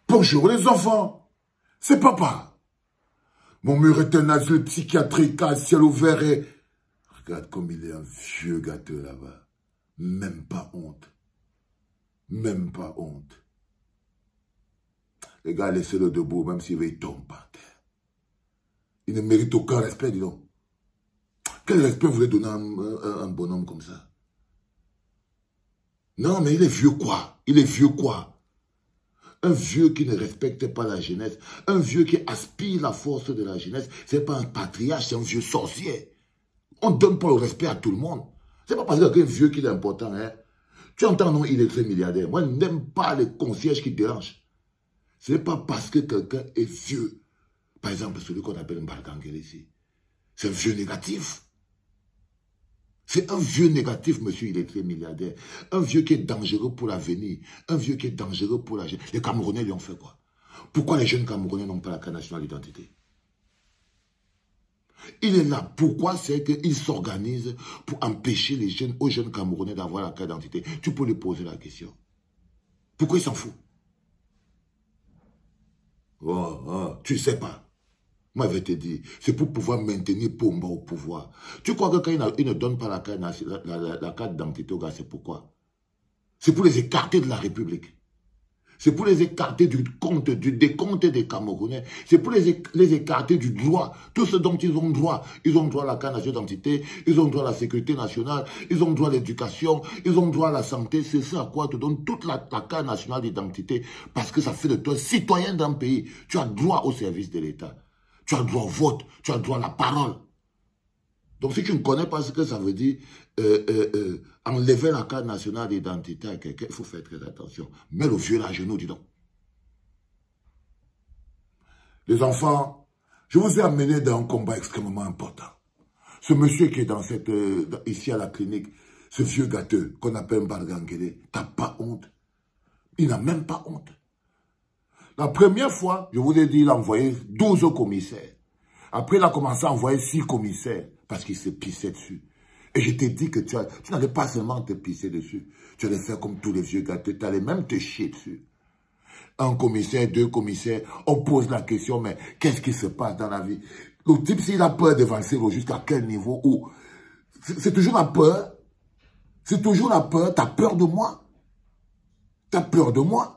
Bonjour les enfants, c'est papa. Mon mur est un asile psychiatrique à ciel ouvert et... Regarde comme il est un vieux gâteux là-bas. Même pas honte. Même pas honte. Les gars, laissez-le debout, même s'il veut, il tombe par terre. Il ne mérite aucun respect, dis donc. Quel respect vous voulez donner à un bonhomme comme ça? Non, mais il est vieux quoi? Il est vieux quoi? Un vieux qui ne respecte pas la jeunesse, un vieux qui aspire la force de la jeunesse, c'est pas un patriarche, c'est un vieux sorcier. On ne donne pas le respect à tout le monde. C'est pas parce qu'un vieux qui est important, hein. Tu entends, non, il est très milliardaire. Moi, je n'aime pas les concierges qui dérangent. Ce n'est pas parce que quelqu'un est vieux. Par exemple, celui qu'on appelle Mbargangele ici. C'est un vieux négatif. C'est un vieux négatif, monsieur, il est très milliardaire. Un vieux qui est dangereux pour l'avenir. Un vieux qui est dangereux pour la jeunesse. Les Camerounais lui ont fait quoi? Pourquoi les jeunes Camerounais n'ont pas la carte nationale d'identité? Il est là. Pourquoi? C'est qu'il s'organise pour empêcher les jeunes, aux jeunes Camerounais d'avoir la carte d'identité. Tu peux lui poser la question. Pourquoi il s'en fout? Tu sais pas. Moi, je vais te dire, c'est pour pouvoir maintenir Pomba au pouvoir. Tu crois que quand il ne donne pas la carte d'identité aux gars, c'est pourquoi? C'est pour les écarter de la République. C'est pour les écarter du décompte des Camerounais. C'est pour les écarter du droit. Tout ce dont ils ont droit. Ils ont droit à la carte nationale d'identité, ils ont droit à la sécurité nationale, ils ont droit à l'éducation, ils ont droit à la santé. C'est ça à quoi te donne toute la carte nationale d'identité. Parce que ça fait de toi citoyen d'un pays. Tu as droit au service de l'État. Tu as droit au vote. Tu as droit à la parole. Donc si tu ne connais pas ce que ça veut dire, enlever la carte nationale d'identité à quelqu'un, il faut faire très attention. Mets le vieux là à genoux, dis donc. Les enfants, je vous ai amené dans un combat extrêmement important. Ce monsieur qui est dans ici à la clinique, ce vieux gâteux qu'on appelle Mbargangele, t'as pas honte. Il n'a même pas honte. La première fois, je vous ai dit, il a envoyé 12 commissaires. Après, il a commencé à envoyer 6 commissaires parce qu'il s'est pissé dessus. Et je t'ai dit que tu n'allais pas seulement te pisser dessus. Tu allais faire comme tous les vieux gâteux. Tu allais même te chier dessus. Un commissaire, 2 commissaires, on pose la question, mais qu'est-ce qui se passe dans la vie? Le type, s'il a peur d'avancer jusqu'à quel niveau? Où c'est toujours la peur. C'est toujours la peur. Tu as peur de moi. Tu as peur de moi.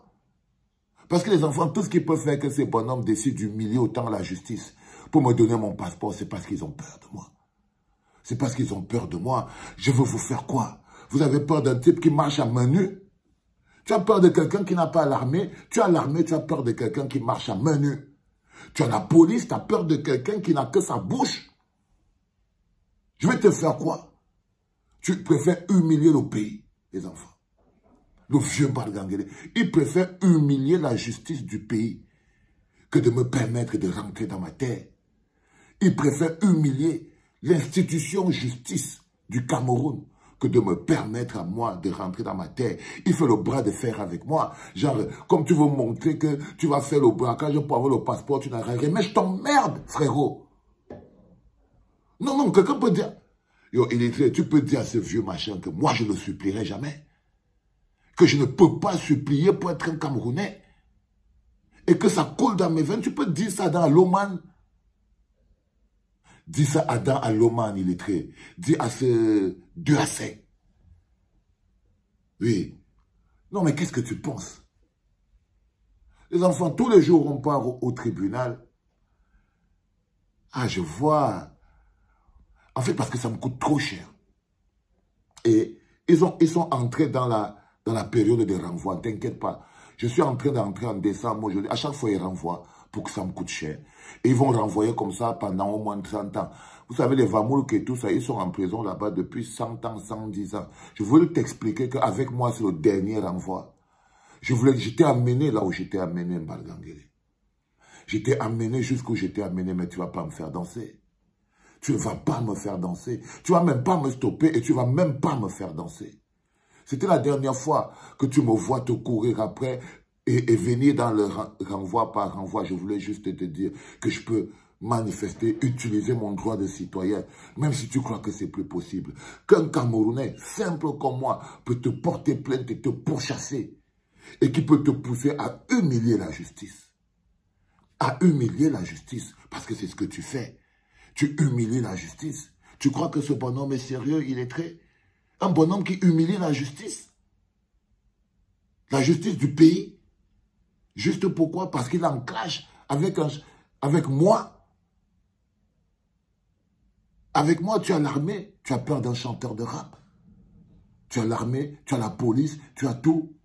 Parce que les enfants, tout ce qu'ils peuvent faire, que ces bonhommes décident d'humilier autant la justice pour me donner mon passeport, c'est parce qu'ils ont peur de moi. C'est parce qu'ils ont peur de moi. Je veux vous faire quoi? Vous avez peur d'un type qui marche à main nue? Tu as peur de quelqu'un qui n'a pas l'armée? Tu as l'armée, tu as peur de quelqu'un qui marche à main nue. Tu as la police, tu as peur de quelqu'un qui n'a que sa bouche. Je vais te faire quoi? Tu préfères humilier le pays, les enfants. Le vieux Mbargangele, il préfère humilier la justice du pays que de me permettre de rentrer dans ma terre. Il préfère humilier l'institution justice du Cameroun que de me permettre à moi de rentrer dans ma terre. Il fait le bras de fer avec moi. Genre, comme tu veux montrer que tu vas faire le braquage pour avoir le passeport, tu n'as rien. Mais je t'emmerde, frérot. Non, quelqu'un peut dire... Yo, tu peux dire à ce vieux machin que moi, je ne supplierai jamais. Que je ne peux pas supplier pour être un Camerounais. Et que ça coule dans mes veines. Tu peux dire ça dans Loman. Dis ça à Dan Aloman, il est très. Dis à ce 2 à 5. Oui. Non, mais qu'est-ce que tu penses? Les enfants, tous les jours, on part au tribunal. Ah, je vois. En fait, parce que ça me coûte trop cher. Et ils sont entrés dans la période de renvoi. T'inquiète pas. Je suis en train d'entrer en décembre aujourd'hui. À chaque fois, ils renvoient pour que ça me coûte cher. Et ils vont renvoyer comme ça pendant au moins 30 ans. Vous savez, les Vamoulk et tout ça, ils sont en prison là-bas depuis 100 ans, 110 ans. Je voulais t'expliquer qu'avec moi, c'est le dernier renvoi. J'étais amené là où j'étais amené, Mbargangele. J'étais amené jusqu'où j'étais amené, mais tu ne vas pas me faire danser. Tu ne vas pas me faire danser. Tu ne vas même pas me stopper et tu ne vas même pas me faire danser. C'était la dernière fois que tu me vois te courir après et venir dans le renvoi par renvoi. Je voulais juste te dire que je peux manifester, utiliser mon droit de citoyen, même si tu crois que c'est plus possible. Qu'un Camerounais simple comme moi peut te porter plainte et te pourchasser. et qui peut te pousser à humilier la justice. À humilier la justice, parce que c'est ce que tu fais. Tu humilies la justice. Tu crois que ce bonhomme est sérieux, il est très... Un bonhomme qui humilie la justice du pays. Juste pourquoi? Parce qu'il est en clash avec moi. Avec moi, tu as l'armée, tu as peur d'un chanteur de rap. Tu as l'armée, tu as la police, tu as tout.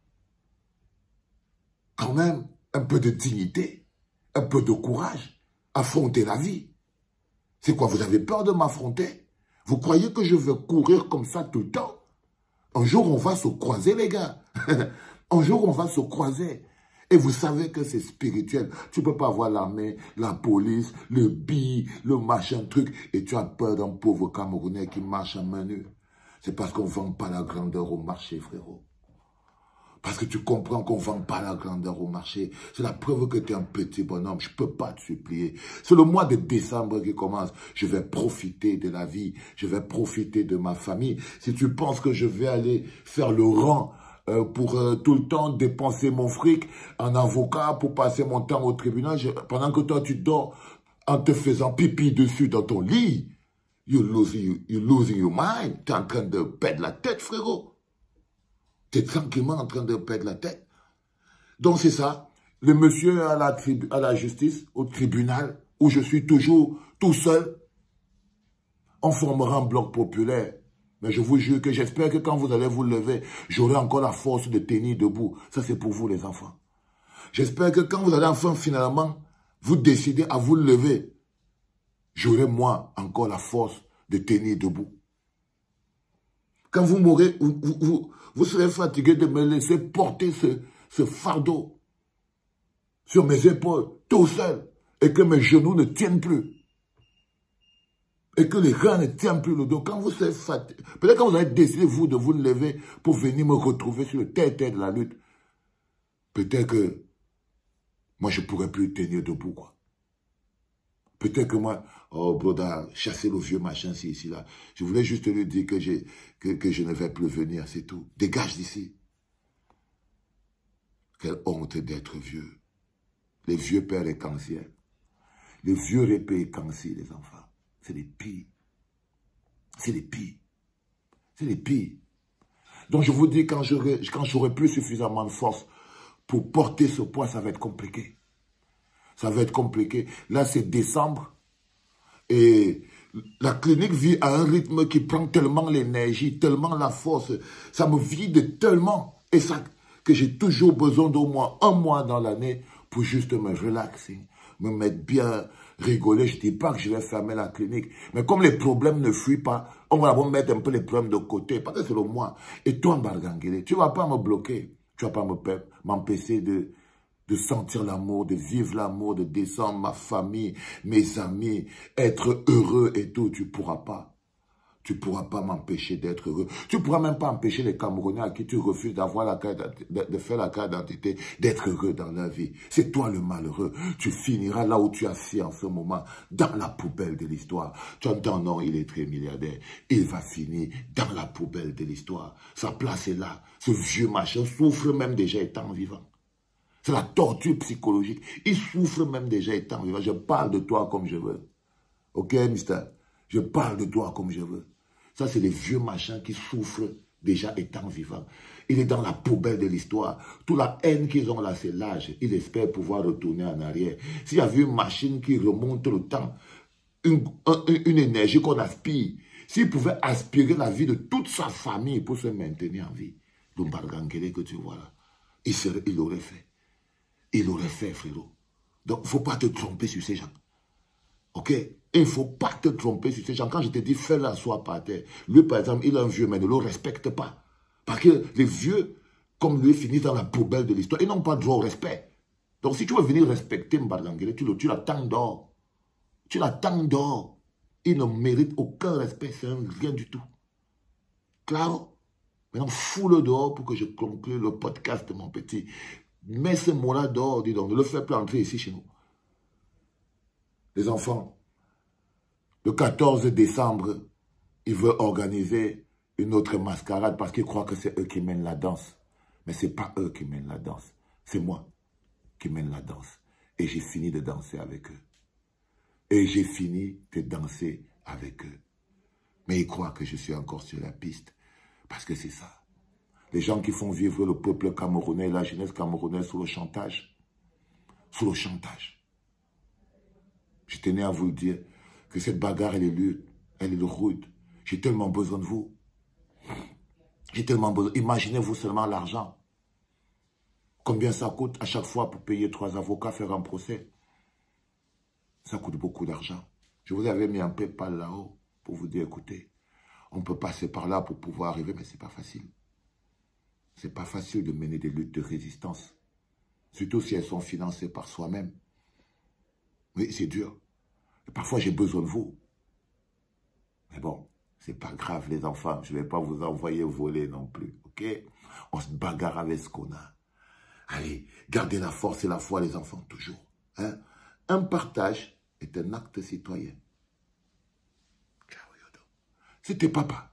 Quand même, un peu de dignité, un peu de courage, affronter la vie. C'est quoi, vous avez peur de m'affronter? Vous croyez que je vais courir comme ça tout le temps? Un jour, on va se croiser, les gars. Un jour, on va se croiser. Et vous savez que c'est spirituel. Tu ne peux pas avoir l'armée, la police, le billet, le machin truc. Et tu as peur d'un pauvre Camerounais qui marche à main nue. C'est parce qu'on ne vend pas la grandeur au marché, frérot. Parce que tu comprends qu'on ne vend pas la grandeur au marché. C'est la preuve que tu es un petit bonhomme. Je ne peux pas te supplier. C'est le mois de décembre qui commence. Je vais profiter de la vie. Je vais profiter de ma famille. Si tu penses que je vais aller faire le rang pour tout le temps dépenser mon fric en avocat, pour passer mon temps au tribunal, pendant que toi tu dors en te faisant pipi dessus dans ton lit, you're losing your mind. Tu es en train de perdre la tête, frérot. Tu es tranquillement en train de perdre la tête. Donc c'est ça. Le monsieur à la justice, au tribunal, où je suis toujours tout seul, on formera un bloc populaire. Mais je vous jure que j'espère que quand vous allez vous lever, j'aurai encore la force de tenir debout. Ça, c'est pour vous, les enfants. J'espère que quand vous allez enfin, finalement, vous décider à vous lever, j'aurai, moi, encore la force de tenir debout. Quand vous mourrez, vous serez fatigué de me laisser porter ce fardeau sur mes épaules, tout seul, et que mes genoux ne tiennent plus. Et que les reins ne tiennent plus le dos. Quand vous serez fatigué, peut-être quand vous avez décidé, vous, de vous lever pour venir me retrouver sur le terre-terre de la lutte, peut-être que moi, je ne pourrais plus tenir debout, quoi. Peut-être que moi, oh, broda, chasser le vieux machin, ici, là. Je voulais juste lui dire que je ne vais plus venir, c'est tout. Dégage d'ici. Quelle honte d'être vieux. Les vieux pères et canciers. Les vieux répés et canciers, les enfants. C'est les pires. C'est les pires. C'est les pires. Donc je vous dis, quand j'aurai plus suffisamment de force pour porter ce poids, ça va être compliqué. Ça va être compliqué. Là, c'est décembre. Et la clinique vit à un rythme qui prend tellement l'énergie, tellement la force. Ça me vide tellement. Et ça, que j'ai toujours besoin d'au moins un mois dans l'année pour juste me relaxer, me mettre bien, rigoler. Je ne dis pas que je vais fermer la clinique. Mais comme les problèmes ne fuient pas, on va mettre un peu les problèmes de côté. Parce que c'est le moi. Et toi, Mbargangele, tu ne vas pas me bloquer. Tu ne vas pas m'empêcher de sentir l'amour, de vivre l'amour, de descendre ma famille, mes amis, être heureux et tout. Tu ne pourras pas. Tu ne pourras pas m'empêcher d'être heureux. Tu ne pourras même pas empêcher les Camerounais à qui tu refuses d'avoir la carte, de faire la carte d'identité, d'être heureux dans la vie. C'est toi le malheureux. Tu finiras là où tu as assis en ce moment, dans la poubelle de l'histoire. Tu entends, non, il est très milliardaire. Il va finir dans la poubelle de l'histoire. Sa place est là. Ce vieux machin souffre même déjà étant vivant. C'est la torture psychologique. Il souffre même déjà étant vivant. Je parle de toi comme je veux. Ok, mister? Je parle de toi comme je veux. Ça, c'est les vieux machins qui souffrent déjà étant vivants. Il est dans la poubelle de l'histoire. Toute la haine qu'ils ont là, c'est l'âge. Il espère pouvoir retourner en arrière. S'il y avait une machine qui remonte le temps, une énergie qu'on aspire, s'il pouvait aspirer la vie de toute sa famille pour se maintenir en vie, le Mbargangele que tu vois là, il l'aurait fait. Il l'aurait fait, frérot. Donc, il ne faut pas te tromper sur ces gens. Ok? Il ne faut pas te tromper sur ces gens. Quand je te dis, fais-le asseoir par terre. Lui, par exemple, il est un vieux, mais ne le respecte pas. Parce que les vieux, comme lui, finissent dans la poubelle de l'histoire. Ils n'ont pas droit au respect. Donc, si tu veux venir respecter Mbargangele, tu l'attends dehors. Tu l'attends dehors. Il ne mérite aucun respect. C'est rien du tout. Claro? Maintenant, fous-le dehors pour que je conclue le podcast, mon petit. Mets ce mot-là dehors, dis donc. Ne le fais plus entrer ici chez nous. Les enfants, le 14 décembre, ils veulent organiser une autre mascarade parce qu'ils croient que c'est eux qui mènent la danse. Mais ce n'est pas eux qui mènent la danse. C'est moi qui mène la danse. Et j'ai fini de danser avec eux. Et j'ai fini de danser avec eux. Mais ils croient que je suis encore sur la piste. Parce que c'est ça. Les gens qui font vivre le peuple camerounais, la jeunesse camerounaise sous le chantage. Sous le chantage. Je tenais à vous le dire que cette bagarre, elle est lutte, elle est rude. J'ai tellement besoin de vous. J'ai tellement besoin. Imaginez-vous seulement l'argent. Combien ça coûte à chaque fois pour payer 3 avocats, faire un procès? Ça coûte beaucoup d'argent. Je vous avais mis un PayPal là-haut pour vous dire, écoutez, on peut passer par là pour pouvoir arriver, mais ce n'est pas facile. Ce n'est pas facile de mener des luttes de résistance. Surtout si elles sont financées par soi-même. Oui, c'est dur. Et parfois, j'ai besoin de vous. Mais bon, c'est pas grave, les enfants. Je ne vais pas vous envoyer voler non plus, ok? On se bagarre avec ce qu'on a. Allez, gardez la force et la foi, les enfants, toujours. Hein? Un partage est un acte citoyen. C'était papa.